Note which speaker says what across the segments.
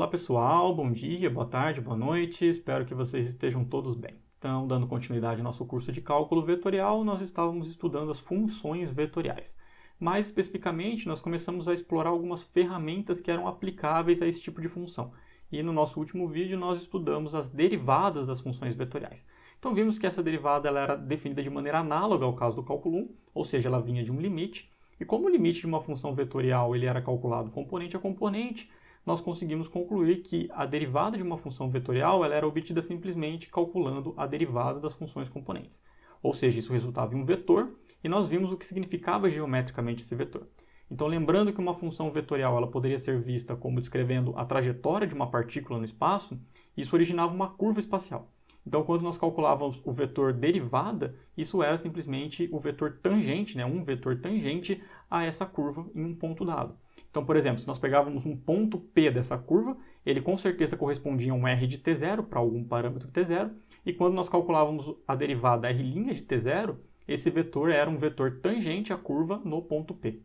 Speaker 1: Olá pessoal, bom dia, boa tarde, boa noite, espero que vocês estejam todos bem. Então, dando continuidade ao nosso curso de cálculo vetorial, nós estávamos estudando as funções vetoriais. Mais especificamente, nós começamos a explorar algumas ferramentas que eram aplicáveis a esse tipo de função. E no nosso último vídeo nós estudamos as derivadas das funções vetoriais. Então vimos que essa derivada ela era definida de maneira análoga ao caso do cálculo 1, ou seja, ela vinha de um limite. E como o limite de uma função vetorial ele era calculado componente a componente, nós conseguimos concluir que a derivada de uma função vetorial ela era obtida simplesmente calculando a derivada das funções componentes. Ou seja, isso resultava em um vetor, e nós vimos o que significava geometricamente esse vetor. Então, lembrando que uma função vetorial ela poderia ser vista como descrevendo a trajetória de uma partícula no espaço, isso originava uma curva espacial. Então, quando nós calculávamos o vetor derivada, isso era simplesmente o vetor tangente, um vetor tangente a essa curva em um ponto dado. Então, por exemplo, se nós pegávamos um ponto P dessa curva, ele com certeza correspondia a um R de T0 para algum parâmetro T0, e quando nós calculávamos a derivada R' de T0, esse vetor era um vetor tangente à curva no ponto P.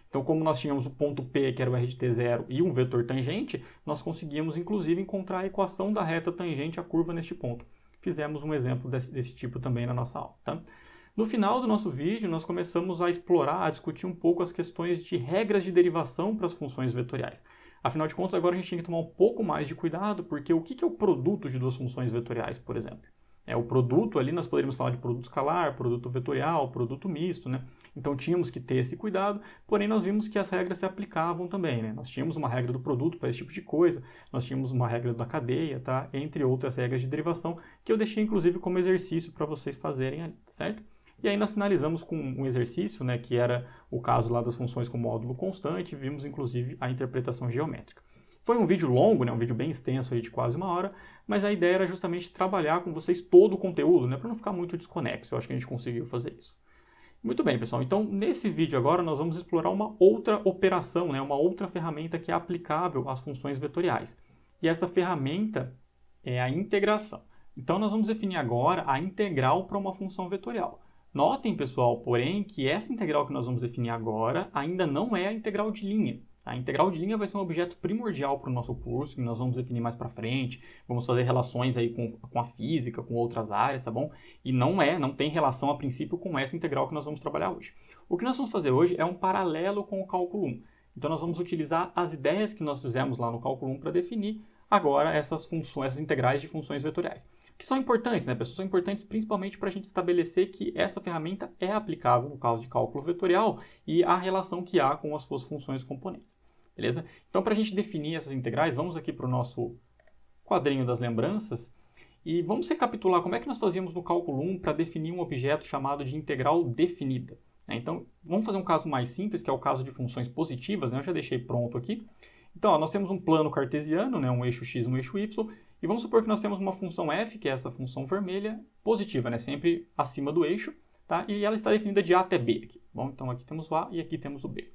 Speaker 1: Então, como nós tínhamos o ponto P, que era o R de T0, e um vetor tangente, nós conseguíamos, inclusive, encontrar a equação da reta tangente à curva neste ponto. Fizemos um exemplo desse tipo também na nossa aula. No final do nosso vídeo, nós começamos a explorar, a discutir um pouco as questões de regras de derivação para as funções vetoriais. Afinal de contas, agora a gente tem que tomar um pouco mais de cuidado, porque o que é o produto de duas funções vetoriais, por exemplo? O produto ali, nós poderíamos falar de produto escalar, produto vetorial, produto misto, Então tínhamos que ter esse cuidado, porém nós vimos que as regras se aplicavam também, Nós tínhamos uma regra do produto para esse tipo de coisa, nós tínhamos uma regra da cadeia, Entre outras regras de derivação, que eu deixei inclusive como exercício para vocês fazerem ali, certo? E aí nós finalizamos com um exercício, que era o caso lá das funções com módulo constante, vimos inclusive a interpretação geométrica. Foi um vídeo longo, um vídeo bem extenso aí de quase 1 hora, mas a ideia era justamente trabalhar com vocês todo o conteúdo, para não ficar muito desconexo. Eu acho que a gente conseguiu fazer isso. Muito bem, pessoal. Então, nesse vídeo agora, nós vamos explorar uma outra operação, uma outra ferramenta que é aplicável às funções vetoriais. E essa ferramenta é a integração. Então, nós vamos definir agora a integral para uma função vetorial. Notem, pessoal, porém, que essa integral que nós vamos definir agora ainda não é a integral de linha. A integral de linha vai ser um objeto primordial para o nosso curso, que nós vamos definir mais para frente, vamos fazer relações aí com a física, com outras áreas, tá bom? E não tem relação a princípio com essa integral que nós vamos trabalhar hoje. O que nós vamos fazer hoje é um paralelo com o cálculo 1. Então nós vamos utilizar as ideias que nós fizemos lá no cálculo 1 para definir agora essas integrais de funções vetoriais. Que são importantes, pessoal? São importantes principalmente para a gente estabelecer que essa ferramenta é aplicável no caso de cálculo vetorial e a relação que há com as suas funções componentes. Beleza? Então, para a gente definir essas integrais, vamos aqui para o nosso quadrinho das lembranças e vamos recapitular como é que nós fazíamos no cálculo 1 para definir um objeto chamado de integral definida. Então, vamos fazer um caso mais simples, que é o caso de funções positivas, Eu já deixei pronto aqui. Então, nós temos um plano cartesiano, um eixo x, um eixo y, e vamos supor que nós temos uma função f, que é essa função vermelha, positiva, sempre acima do eixo, e ela está definida de a até b. Aqui. Bom, então aqui temos o a e aqui temos o b.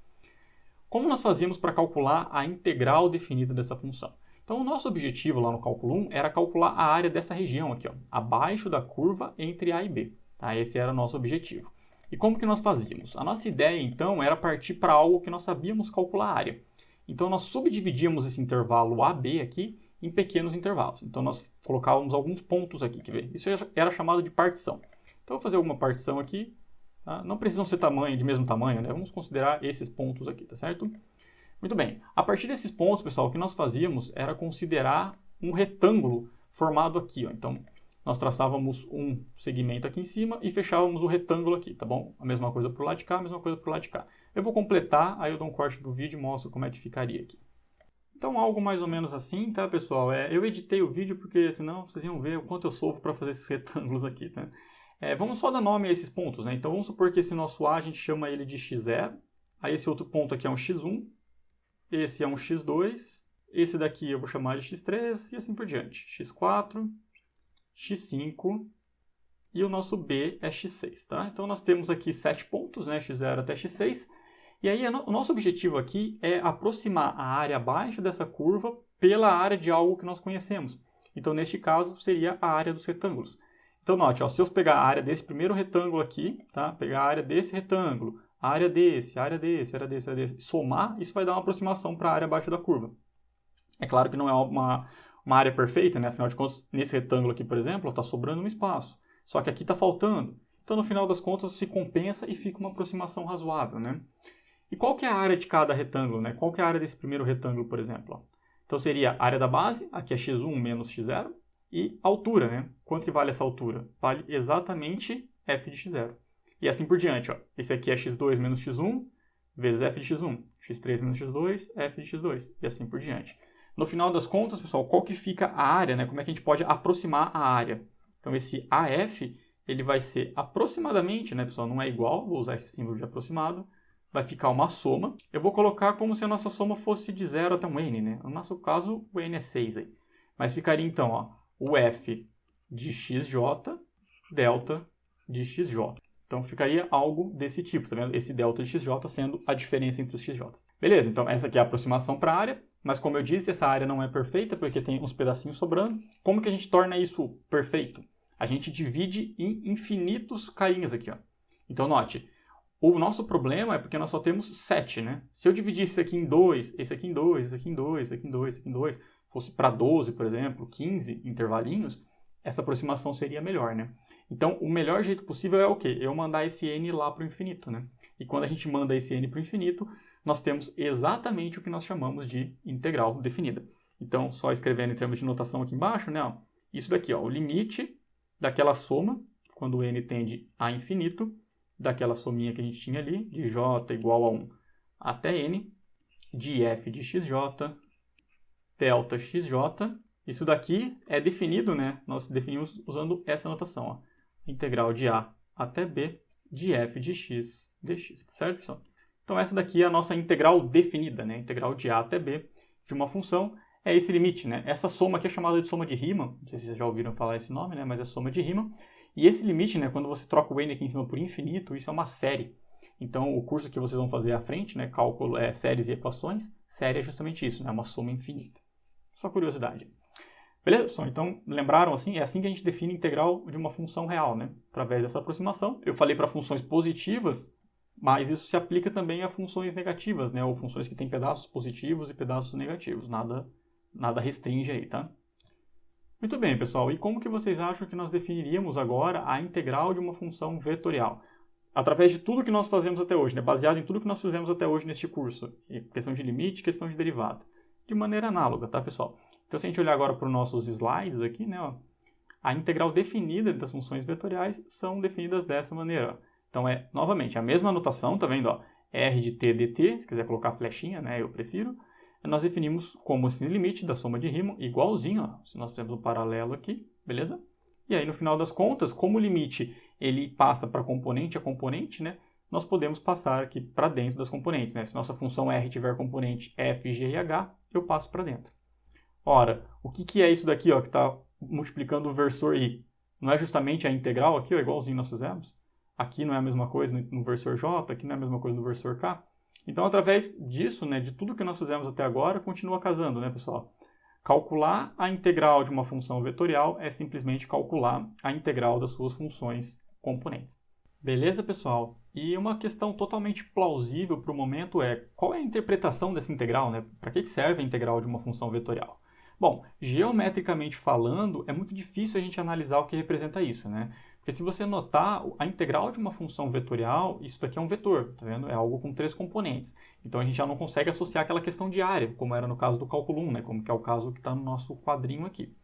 Speaker 1: Como nós fazíamos para calcular a integral definida dessa função? Então, o nosso objetivo lá no cálculo 1 era calcular a área dessa região aqui, abaixo da curva entre a e b. Esse era o nosso objetivo. E como que nós fazíamos? A nossa ideia, então, era partir para algo que nós sabíamos calcular a área. Então, nós subdividíamos esse intervalo AB aqui em pequenos intervalos. Então, nós colocávamos alguns pontos aqui, quer ver? Isso era chamado de partição. Então, eu vou fazer alguma partição aqui. Não precisam ser de mesmo tamanho, Vamos considerar esses pontos aqui, tá certo? Muito bem. A partir desses pontos, pessoal, o que nós fazíamos era considerar um retângulo formado aqui, Então, nós traçávamos um segmento aqui em cima e fechávamos o retângulo aqui, tá bom? A mesma coisa para o lado de cá, a mesma coisa para o lado de cá. Eu vou completar, aí eu dou um corte do vídeo e mostro como é que ficaria aqui. Então, algo mais ou menos assim, tá, pessoal? Eu editei o vídeo porque senão vocês iam ver o quanto eu sofro para fazer esses retângulos aqui, vamos só dar nome a esses pontos, Então, vamos supor que esse nosso A, a gente chama ele de x0. Aí, esse outro ponto aqui é um x1. Esse é um x2. Esse daqui eu vou chamar de x3 e assim por diante. x4, x5 e o nosso B é x6, Então, nós temos aqui 7 pontos, x0 até x6. E aí, o nosso objetivo aqui é aproximar a área abaixo dessa curva pela área de algo que nós conhecemos. Então, neste caso, seria a área dos retângulos. Então, note, se eu pegar a área desse primeiro retângulo aqui, pegar a área desse retângulo, a área desse, a área desse, a área desse, a área desse, somar, isso vai dar uma aproximação para a área abaixo da curva. É claro que não é uma área perfeita, né? Afinal de contas, nesse retângulo aqui, por exemplo, está sobrando um espaço. Só que aqui está faltando. Então, no final das contas, se compensa e fica uma aproximação razoável, né? E qual que é a área de cada retângulo, né? Qual que é a área desse primeiro retângulo, por exemplo? Ó? Então, seria a área da base, aqui é x1 menos x0, e a altura, né? Quanto que vale essa altura? Vale exatamente f de x0. E assim por diante, ó. Esse aqui é x2 menos x1, vezes f de x1. x3 menos x2, f de x2. E assim por diante. No final das contas, pessoal, qual que fica a área, né? Como é que a gente pode aproximar a área? Então, esse AF, ele vai ser aproximadamente, né, pessoal? Não é igual, vou usar esse símbolo de aproximado. Vai ficar uma soma. Eu vou colocar como se a nossa soma fosse de 0 até um n, né? No nosso caso, o n é 6 aí. Mas ficaria então, ó, o f de xj delta de xj. Então ficaria algo desse tipo, tá vendo? Esse delta de xj sendo a diferença entre os xj. Beleza, então essa aqui é a aproximação para a área, mas como eu disse, essa área não é perfeita porque tem uns pedacinhos sobrando. Como que a gente torna isso perfeito? A gente divide em infinitos carinhas aqui, ó. Então note, o nosso problema é porque nós só temos 7, né? Se eu dividisse isso aqui em 2, esse aqui em 2, esse aqui em 2, esse aqui em 2, esse aqui em 2, fosse para 12, por exemplo, 15 intervalinhos, essa aproximação seria melhor, né? Então, o melhor jeito possível é o quê? Eu mandar esse n lá para o infinito, né? E quando a gente manda esse n para o infinito, nós temos exatamente o que nós chamamos de integral definida. Então, só escrevendo em termos de notação aqui embaixo, né? Ó, isso daqui, ó, o limite daquela soma, quando o n tende a infinito, daquela sominha que a gente tinha ali, de j igual a 1 até n, de f de xj, delta xj. Isso daqui é definido, né? Nós definimos usando essa notação, ó. Integral de a até b de f de x dx, tá certo, pessoal? Então essa daqui é a nossa integral definida, né? Integral de a até b de uma função é esse limite, né? Essa soma aqui é chamada de soma de Riemann, não sei se vocês já ouviram falar esse nome, né? Mas é soma de Riemann. E esse limite, né? Quando você troca o n aqui em cima por infinito, isso é uma série. Então o curso que vocês vão fazer à frente, né? Cálculo, séries e equações, série é justamente isso, né? Uma soma infinita. Só curiosidade. Beleza, pessoal? Então, lembraram assim? É assim que a gente define a integral de uma função real, né? Através dessa aproximação. Eu falei para funções positivas, mas isso se aplica também a funções negativas, né? Ou funções que têm pedaços positivos e pedaços negativos. Nada restringe aí, tá? Muito bem, pessoal. E como que vocês acham que nós definiríamos agora a integral de uma função vetorial? Através de tudo que nós fazemos até hoje, né? Baseado em tudo que nós fizemos até hoje neste curso. Questão de limite, questão de derivada. De maneira análoga, tá, pessoal? Então, se a gente olhar agora para os nossos slides aqui, né, ó, a integral definida das funções vetoriais são definidas dessa maneira. Ó. Então, é, novamente, a mesma anotação, tá vendo? Ó, R de t dt, se quiser colocar flechinha, né, eu prefiro. Nós definimos como esse limite da soma de Riemann, igualzinho, ó, se nós fizermos um paralelo aqui, beleza? E aí, no final das contas, como o limite ele passa para componente a componente, né, nós podemos passar aqui para dentro das componentes. Né? Se nossa função R tiver componente f, g e h, eu passo para dentro. Ora, o que é isso daqui ó, que está multiplicando o versor i? Não é justamente a integral aqui, ó, igualzinho nós fizemos? Aqui não é a mesma coisa no versor j, aqui não é a mesma coisa no versor k. Então, através disso, né, de tudo que nós fizemos até agora, continua casando, né, pessoal? Calcular a integral de uma função vetorial é simplesmente calcular a integral das suas funções componentes. Beleza, pessoal? E uma questão totalmente plausível para o momento é qual é a interpretação dessa integral, né? Para que serve a integral de uma função vetorial? Bom, geometricamente falando, é muito difícil a gente analisar o que representa isso, né? Porque se você notar, a integral de uma função vetorial, isso daqui é um vetor, tá vendo? É algo com 3 componentes. Então a gente já não consegue associar aquela questão de área, como era no caso do cálculo 1, né? Como que é o caso que está no nosso quadrinho aqui.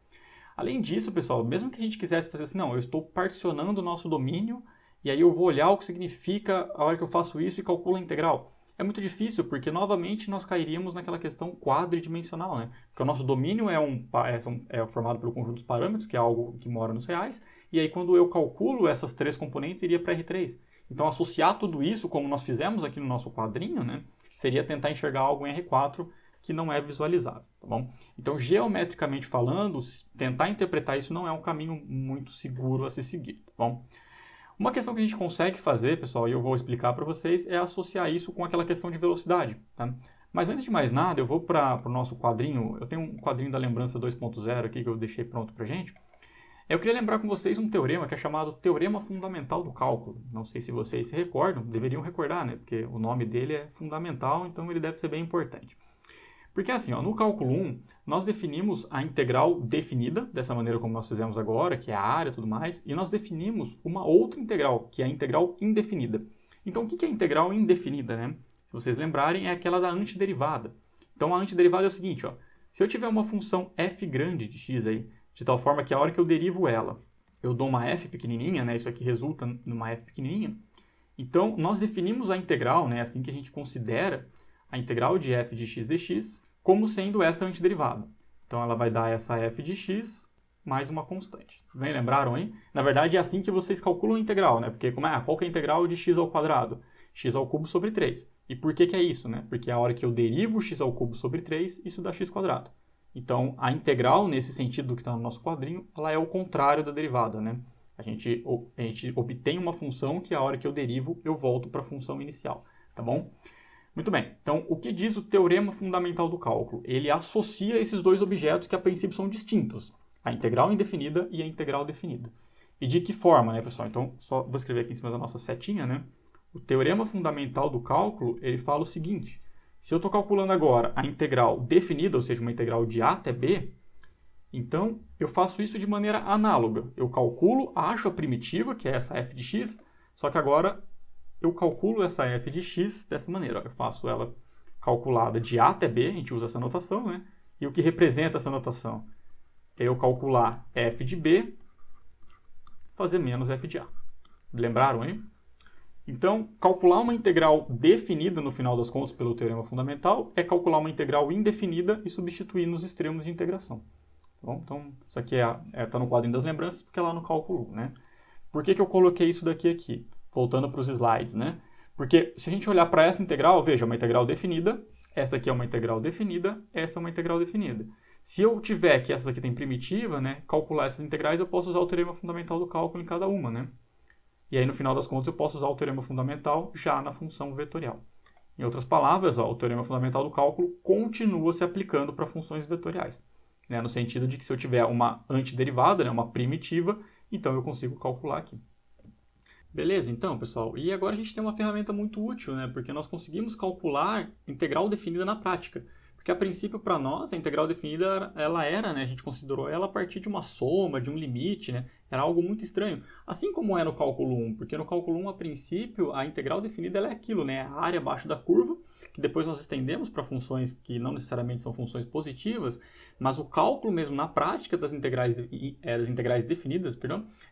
Speaker 1: Além disso, pessoal, mesmo que a gente quisesse fazer assim, não, eu estou particionando o nosso domínio e aí eu vou olhar o que significa a hora que eu faço isso e calculo a integral. É muito difícil, porque novamente nós cairíamos naquela questão quadridimensional, né? Porque o nosso domínio é formado pelo conjunto dos parâmetros, que é algo que mora nos reais, e aí quando eu calculo essas 3 componentes, iria para R3. Então associar tudo isso, como nós fizemos aqui no nosso quadrinho, né? Seria tentar enxergar algo em R4 que não é visualizável, tá bom? Então, geometricamente falando, tentar interpretar isso não é um caminho muito seguro a se seguir, tá bom? Uma questão que a gente consegue fazer, pessoal, e eu vou explicar para vocês, é associar isso com aquela questão de velocidade. Tá? Mas antes de mais nada, eu vou para o nosso quadrinho. Eu tenho um quadrinho da lembrança 2.0 aqui que eu deixei pronto para gente. Eu queria lembrar com vocês um teorema que é chamado Teorema Fundamental do Cálculo. Não sei se vocês se recordam, deveriam recordar, né? Porque o nome dele é fundamental, então ele deve ser bem importante. Porque assim, ó, no cálculo 1, nós definimos a integral definida, dessa maneira como nós fizemos agora, que é a área e tudo mais, e nós definimos uma outra integral, que é a integral indefinida. Então, o que é a integral indefinida, né? Se vocês lembrarem, é aquela da antiderivada. Então, a antiderivada é o seguinte, ó, se eu tiver uma função f grande de x aí, de tal forma que a hora que eu derivo ela, eu dou uma f pequenininha, né? Isso aqui resulta numa f pequenininha. Então, nós definimos a integral, né? Assim que a gente considera a integral de f de x dx como sendo essa antiderivada. Então, ela vai dar essa f de x mais uma constante. Bem, lembraram, hein? Na verdade, é assim que vocês calculam a integral, né? Porque qual que é a integral de x ao quadrado? X ao cubo sobre 3. E por que é isso, né? Porque a hora que eu derivo x ao cubo sobre 3, isso dá x quadrado. Então, a integral, nesse sentido do que está no nosso quadrinho, ela é o contrário da derivada, né? A gente obtém uma função que a hora que eu derivo, eu volto para a função inicial, tá bom? Muito bem, então o que diz o teorema fundamental do cálculo? Ele associa esses dois objetos que a princípio são distintos, a integral indefinida e a integral definida. E de que forma, né, pessoal? Então, só vou escrever aqui em cima da nossa setinha, né? O teorema fundamental do cálculo, ele fala o seguinte: se eu estou calculando agora a integral definida, ou seja, uma integral de a até b, então eu faço isso de maneira análoga. Eu calculo, acho a primitiva, que é essa f de x, só que agora eu calculo essa f de x dessa maneira. Eu faço ela calculada de a até b, a gente usa essa notação, né? E o que representa essa notação? É eu calcular f de b, fazer menos f de a. Lembraram, hein? Então, calcular uma integral definida, no final das contas, pelo teorema fundamental, é calcular uma integral indefinida e substituir nos extremos de integração. Tá bom? Então, isso aqui está no quadrinho das lembranças, porque é lá no cálculo 1, né? Por que eu coloquei isso daqui aqui? Voltando para os slides, né? Porque se a gente olhar para essa integral, veja, uma integral definida, essa aqui é uma integral definida, essa é uma integral definida. Se eu tiver que essa aqui tem primitiva, né, calcular essas integrais, eu posso usar o teorema fundamental do cálculo em cada uma, né? E aí, no final das contas, eu posso usar o teorema fundamental já na função vetorial. Em outras palavras, ó, o teorema fundamental do cálculo continua se aplicando para funções vetoriais, né? No sentido de que se eu tiver uma antiderivada, né, uma primitiva, então eu consigo calcular aqui. Beleza, então, pessoal, e agora a gente tem uma ferramenta muito útil, né? Porque nós conseguimos calcular integral definida na prática. Porque, a princípio, para nós, a integral definida, ela era, né? A gente considerou ela a partir de uma soma, de um limite, né? Era algo muito estranho. Assim como é no cálculo 1, porque no cálculo 1, a princípio, a integral definida ela é aquilo, né? A área abaixo da curva, que depois nós estendemos para funções que não necessariamente são funções positivas, mas o cálculo mesmo na prática das integrais definidas,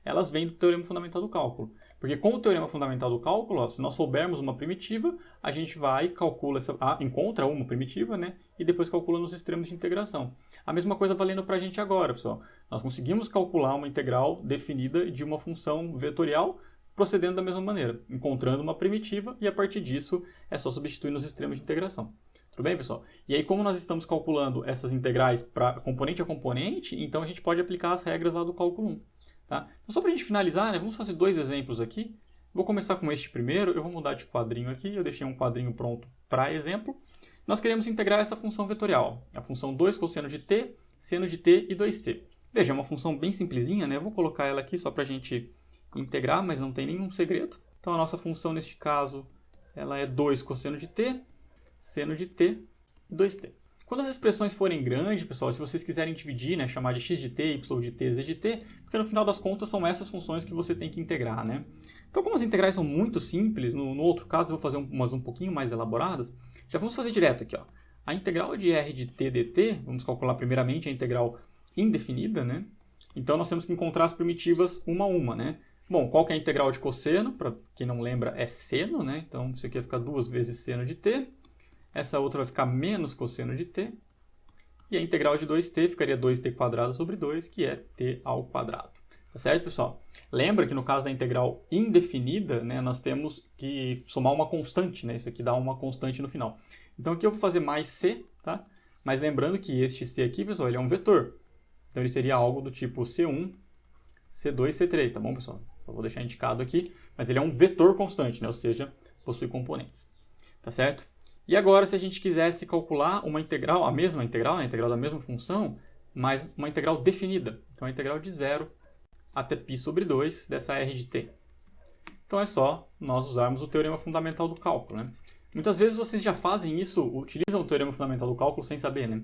Speaker 1: elas vêm do teorema fundamental do cálculo. Porque com o teorema fundamental do cálculo, ó, se nós soubermos uma primitiva, a gente vai, calcula encontra uma primitiva, né? E depois calcula nos extremos de integração. A mesma coisa valendo para a gente agora, pessoal. Nós conseguimos calcular uma integral definida de uma função vetorial procedendo da mesma maneira, encontrando uma primitiva e a partir disso é só substituir nos extremos de integração. Tudo bem, pessoal? E aí, como nós estamos calculando essas integrais para componente a componente, então a gente pode aplicar as regras lá do cálculo 1. Tá? Então, só para a gente finalizar, né, vamos fazer dois exemplos aqui. Vou começar com este primeiro, eu vou mudar de quadrinho aqui, eu deixei um quadrinho pronto para exemplo. Nós queremos integrar essa função vetorial, a função 2 cosseno de t, seno de t e 2t. Veja, é uma função bem simplesinha, né? Eu vou colocar ela aqui só para a gente integrar, mas não tem nenhum segredo. Então, a nossa função, neste caso, ela é 2 cosseno de t, seno de t e 2t. Quando as expressões forem grandes, pessoal, se vocês quiserem dividir, né, chamar de x de t, y de t, z de t, porque no final das contas são essas funções que você tem que integrar, né? Então, como as integrais são muito simples, no outro caso eu vou fazer umas um pouquinho mais elaboradas, já vamos fazer direto aqui, ó. A integral de r de t dt, vamos calcular primeiramente a integral indefinida, né? Então, nós temos que encontrar as primitivas uma a uma, né? Bom, qual que é a integral de cosseno? Para quem não lembra, é seno, né? Então, isso aqui vai ficar 2 vezes seno de t. Essa outra vai ficar menos cosseno de t. E a integral de 2t ficaria 2t quadrado sobre 2, que é t ao quadrado. Tá certo, pessoal? Lembra que no caso da integral indefinida, né, nós temos que somar uma constante, né? Isso aqui dá uma constante no final. Então, aqui eu vou fazer mais c, tá? Mas lembrando que este c aqui, pessoal, ele é um vetor. Então, ele seria algo do tipo C1, C2, C3, tá bom, pessoal? Eu vou deixar indicado aqui, mas ele é um vetor constante, né? Ou seja, possui componentes. Tá certo? E agora, se a gente quisesse calcular uma integral, a mesma integral, a integral da mesma função, mas uma integral definida. Então, a integral de 0 até π sobre 2 dessa r de t. Então, é só nós usarmos o teorema fundamental do cálculo, né? Muitas vezes vocês já fazem isso, utilizam o teorema fundamental do cálculo sem saber, né?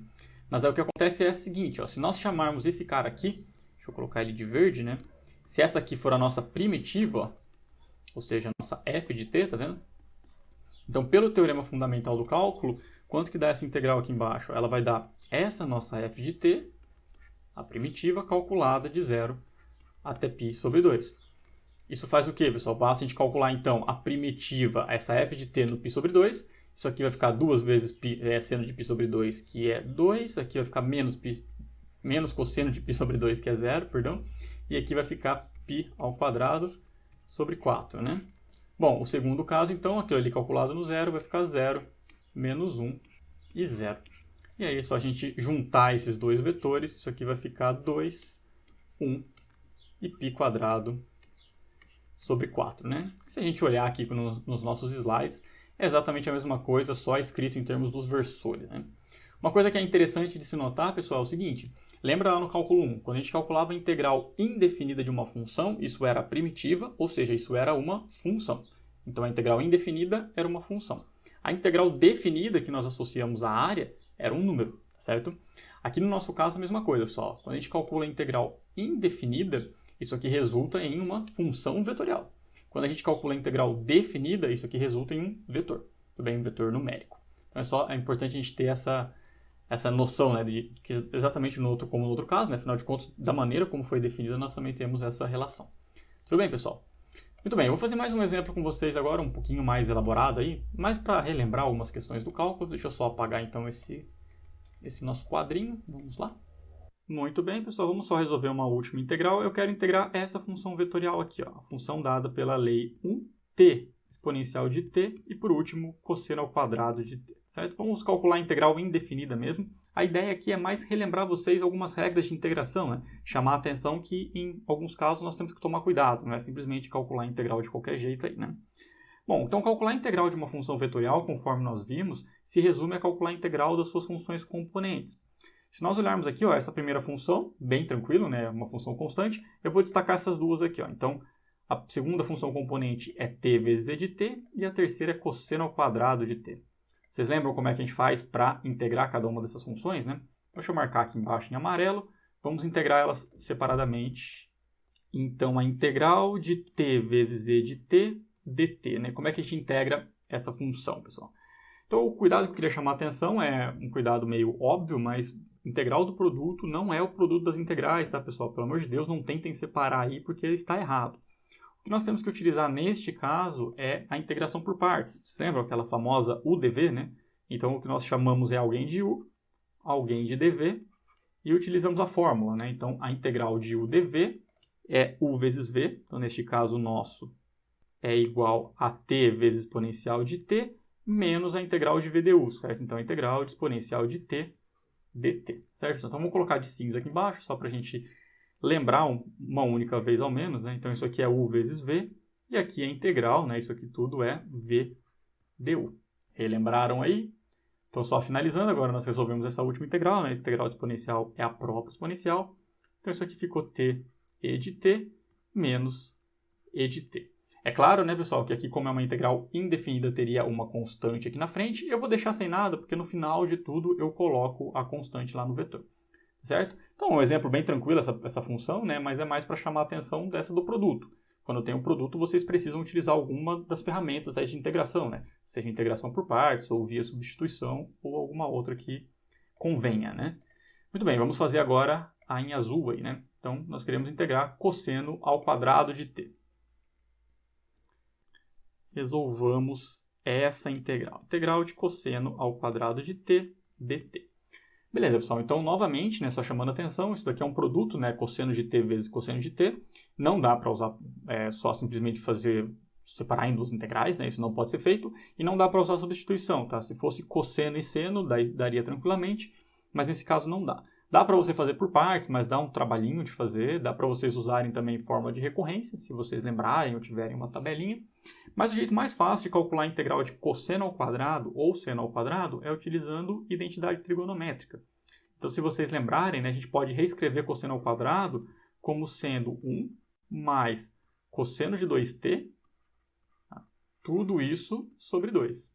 Speaker 1: Mas aí o que acontece é o seguinte, ó, se nós chamarmos esse cara aqui, deixa eu colocar ele de verde, né? Se essa aqui for a nossa primitiva, ó, ou seja, a nossa f de t, tá vendo? Então, pelo teorema fundamental do cálculo, quanto que dá essa integral aqui embaixo? Ela vai dar essa nossa f de t, a primitiva, calculada de 0 até π sobre 2. Isso faz o quê, pessoal? Basta a gente calcular, então, a primitiva, essa f de t no π sobre 2. Isso aqui vai ficar 2 vezes seno de π sobre 2, que é 2. Aqui vai ficar menos cosseno de π sobre 2, que é 0, perdão. E aqui vai ficar π ao quadrado sobre 4, né? Bom, o segundo caso, então, aquilo ali calculado no 0 vai ficar 0, menos 1 e 0. E aí é só a gente juntar esses dois vetores, isso aqui vai ficar 2, 1 e π quadrado sobre 4, né? Se a gente olhar aqui nos nossos slides, é exatamente a mesma coisa, só escrito em termos dos versores, né? Uma coisa que é interessante de se notar, pessoal, é o seguinte. Lembra lá no cálculo 1, quando a gente calculava a integral indefinida de uma função, isso era a primitiva, ou seja, isso era uma função. Então a integral indefinida era uma função. A integral definida que nós associamos à área era um número, certo? Aqui no nosso caso a mesma coisa, pessoal. Quando a gente calcula a integral indefinida, isso aqui resulta em uma função vetorial. Quando a gente calcula a integral definida, isso aqui resulta em um vetor, também um vetor numérico. Então é importante a gente ter essa noção, né, de que exatamente como no outro caso, né, afinal de contas, da maneira como foi definida, nós também temos essa relação. Tudo bem, pessoal? Muito bem, eu vou fazer mais um exemplo com vocês agora, um pouquinho mais elaborado aí, mas para relembrar algumas questões do cálculo. Deixa eu só apagar então esse nosso quadrinho. Vamos lá. Muito bem, pessoal, vamos só resolver uma última integral. Eu quero integrar essa função vetorial aqui, ó, a função dada pela lei 1t exponencial de t e, por último, cosseno ao quadrado de t, certo? Vamos calcular a integral indefinida mesmo. A ideia aqui é mais relembrar vocês algumas regras de integração, né? Chamar a atenção que, em alguns casos, nós temos que tomar cuidado, não é simplesmente calcular a integral de qualquer jeito aí, né? Bom, então calcular a integral de uma função vetorial, conforme nós vimos, se resume a calcular a integral das suas funções componentes. Se nós olharmos aqui, ó, essa primeira função, bem tranquilo, né, uma função constante, eu vou destacar essas duas aqui, ó. Então, a segunda função componente é t vezes e de t e a terceira é cosseno ao quadrado de t. Vocês lembram como é que a gente faz para integrar cada uma dessas funções, né? Deixa eu marcar aqui embaixo em amarelo. Vamos integrar elas separadamente. Então, a integral de t vezes e de t dt, né? Como é que a gente integra essa função, pessoal? Então, o cuidado que eu queria chamar a atenção é um cuidado meio óbvio, mas integral do produto não é o produto das integrais, tá, pessoal? Pelo amor de Deus, não tentem separar aí porque está errado. O que nós temos que utilizar neste caso é a integração por partes. Vocês lembram aquela famosa UDV, né? Então, o que nós chamamos é alguém de U, alguém de dv, e utilizamos a fórmula, né? Então, a integral de UDV é U vezes V. Então, neste caso, o nosso é igual a t vezes exponencial de t, menos a integral de VDU, certo? Então, a integral de exponencial de t dt, certo? Então, vamos colocar de cinza aqui embaixo, só para a gente lembrar uma única vez ao menos, né? Então, isso aqui é U vezes V, e aqui é integral, né? Isso aqui tudo é VDU. Relembraram aí? Então, só finalizando, agora nós resolvemos essa última integral, né? A integral de exponencial é a própria exponencial. Então, isso aqui ficou t e de t menos e de t. É claro, né, pessoal, que aqui, como é uma integral indefinida, teria uma constante aqui na frente. Eu vou deixar sem nada, porque no final de tudo eu coloco a constante lá no vetor. Certo? Então, um exemplo bem tranquilo essa função, né, mas é mais para chamar a atenção dessa do produto. Quando eu tenho um produto, vocês precisam utilizar alguma das ferramentas aí de integração, né? Seja integração por partes, ou via substituição, ou alguma outra que convenha, né? Muito bem, vamos fazer agora a em azul aí, né? Então, nós queremos integrar cosseno ao quadrado de t. Resolvamos essa integral. Integral de cosseno ao quadrado de t dt. Beleza, pessoal. Então, novamente, né, só chamando a atenção, isso daqui é um produto, né, cosseno de t vezes cosseno de t. Não dá para usar só simplesmente separar em duas integrais, né, isso não pode ser feito. E não dá para usar substituição, tá? Se fosse cosseno e seno, daria tranquilamente, mas nesse caso não dá. Dá para você fazer por partes, mas dá um trabalhinho de fazer. Dá para vocês usarem também fórmula de recorrência, se vocês lembrarem ou tiverem uma tabelinha. Mas o jeito mais fácil de calcular a integral de cosseno ao quadrado ou seno ao quadrado é utilizando identidade trigonométrica. Então, se vocês lembrarem, né, a gente pode reescrever cosseno ao quadrado como sendo 1 mais cosseno de 2t, tá? Tudo isso sobre 2.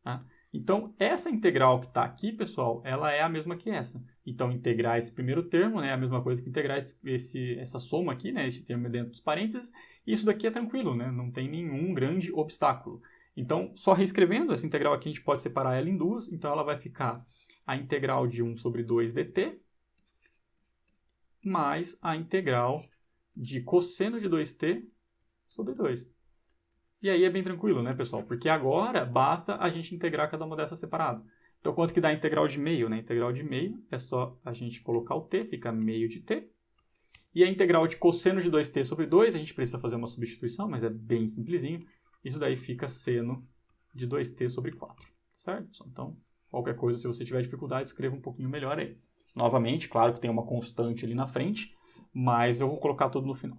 Speaker 1: Tá? Então, essa integral que está aqui, pessoal, ela é a mesma que essa. Então, integrar esse primeiro termo, né, é a mesma coisa que integrar essa soma aqui, né, esse termo dentro dos parênteses. Isso daqui é tranquilo, né, não tem nenhum grande obstáculo. Então, só reescrevendo, essa integral aqui a gente pode separar ela em duas. Então, ela vai ficar a integral de 1 sobre 2 dt mais a integral de cosseno de 2t sobre 2. E aí é bem tranquilo, né, pessoal? Porque agora basta a gente integrar cada uma dessas separado. Então, quanto que dá a integral de meio? Né? A integral de meio é só a gente colocar o t, fica meio de t. E a integral de cosseno de 2t sobre 2, a gente precisa fazer uma substituição, mas é bem simplesinho. Isso daí fica seno de 2t sobre 4. Certo? Então, qualquer coisa, se você tiver dificuldade, escreva um pouquinho melhor aí. Novamente, claro que tem uma constante ali na frente, mas eu vou colocar tudo no final.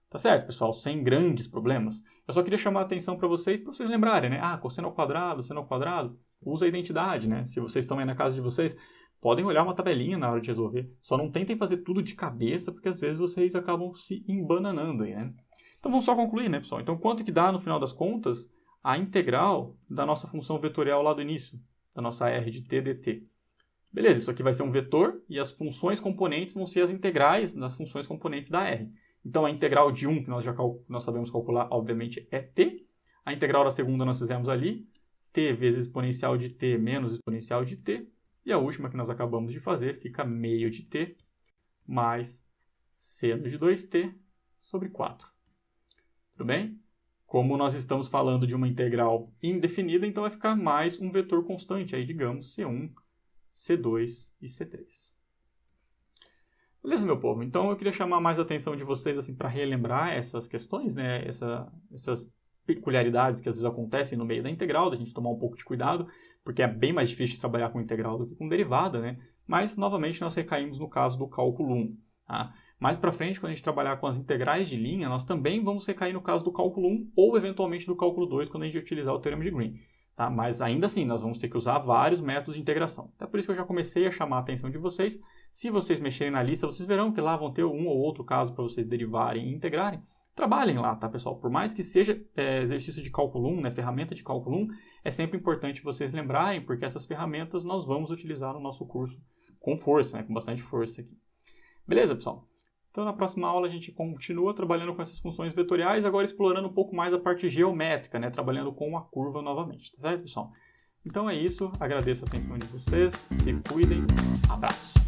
Speaker 1: Tá certo, pessoal? Sem grandes problemas. Eu só queria chamar a atenção para vocês lembrarem, né? Cosseno ao quadrado, seno ao quadrado. Usa a identidade, né? Se vocês estão aí na casa de vocês, podem olhar uma tabelinha na hora de resolver. Só não tentem fazer tudo de cabeça, porque às vezes vocês acabam se embananando aí, né? Então vamos só concluir, né, pessoal? Então quanto que dá, no final das contas, a integral da nossa função vetorial lá do início, da nossa r de t dt? Beleza, isso aqui vai ser um vetor e as funções componentes vão ser as integrais das funções componentes da r. Então, a integral de 1, que nós sabemos calcular, obviamente, é t. A integral da segunda nós fizemos ali, t vezes exponencial de t menos exponencial de t. E a última que nós acabamos de fazer fica meio de t mais seno de 2t sobre 4. Tudo bem? Como nós estamos falando de uma integral indefinida, então vai ficar mais um vetor constante, aí digamos C1, C2 e C3. Beleza, meu povo? Então eu queria chamar mais a atenção de vocês assim, para relembrar essas questões, né? Essas peculiaridades que às vezes acontecem no meio da integral, da gente tomar um pouco de cuidado, porque é bem mais difícil de trabalhar com integral do que com derivada, né? Mas, novamente, nós recaímos no caso do cálculo 1. Tá? Mais para frente, quando a gente trabalhar com as integrais de linha, nós também vamos recair no caso do cálculo 1 ou, eventualmente, do cálculo 2, quando a gente utilizar o teorema de Green. Tá? Mas, ainda assim, nós vamos ter que usar vários métodos de integração. É por isso que eu já comecei a chamar a atenção de vocês. Se vocês mexerem na lista, vocês verão que lá vão ter um ou outro caso para vocês derivarem e integrarem. Trabalhem lá, tá, pessoal? Por mais que seja exercício de cálculo 1, né, ferramenta de cálculo 1, é sempre importante vocês lembrarem, porque essas ferramentas nós vamos utilizar no nosso curso com força, né, com bastante força aqui. Beleza, pessoal? Então, na próxima aula, a gente continua trabalhando com essas funções vetoriais, agora explorando um pouco mais a parte geométrica, né, trabalhando com a curva novamente, tá certo, pessoal? Então é isso, agradeço a atenção de vocês, se cuidem, abraço!